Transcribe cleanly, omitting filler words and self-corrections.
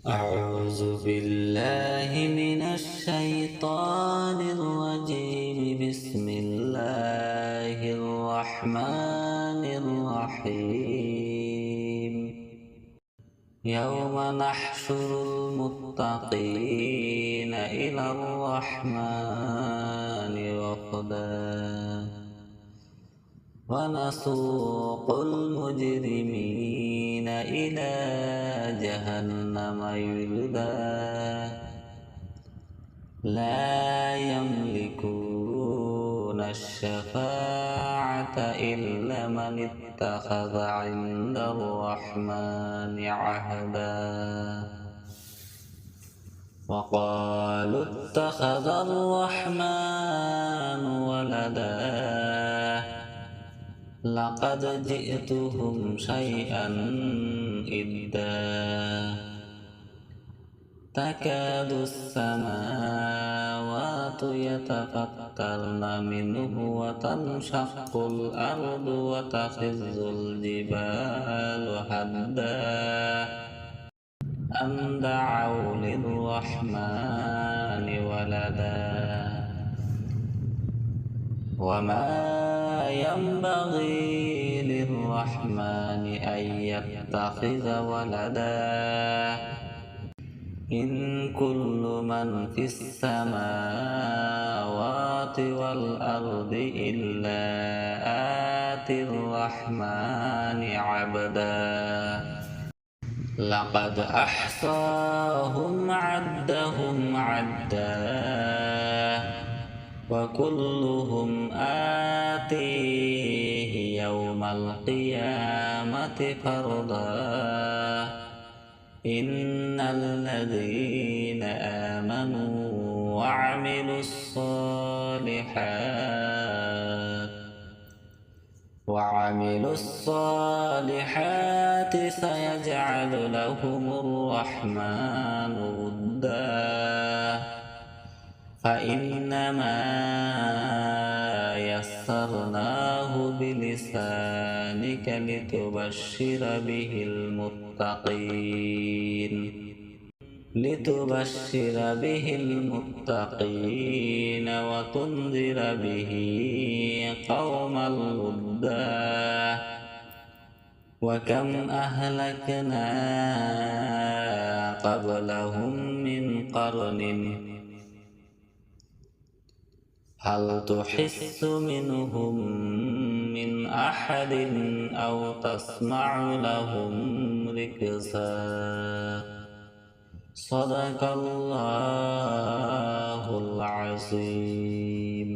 أعوذ بالله من الشيطان الرجيم. بسم الله الرحمن الرحيم. يوم نحشر المتقين إلى الرحمن وفدا ونسوق المجرمين إلى جهنم وردا لا يملكون الشفاعة إلا من اتخذ عند الرحمن عهدا وقالوا اتخذ الرحمن ولدا لقد جئتهم شيئا إدا تكاد السماوات يتفطرن منه وتنشق الأرض وتخر الجبال هدا أن دعوا للرحمن ولدا وما ينبغي للرحمن أن يتخذ ولدا إن كل من في السماوات والأرض إلا آتي الرحمن عبدا لقد أحصاهم عدهم عدا وكلهم آتيه يوم القيامة فردا إن الذين آمنوا وعملوا الصالحات سيجعل لهم الرحمن ودا فإنما يسرناه بلسانك لتبشر به المتقين وتنذر به قوما لدا وكم أهلكنا قبلهم من قرن هل تحس منهم من أحد أو تسمع لهم ركزا صدق الله العظيم.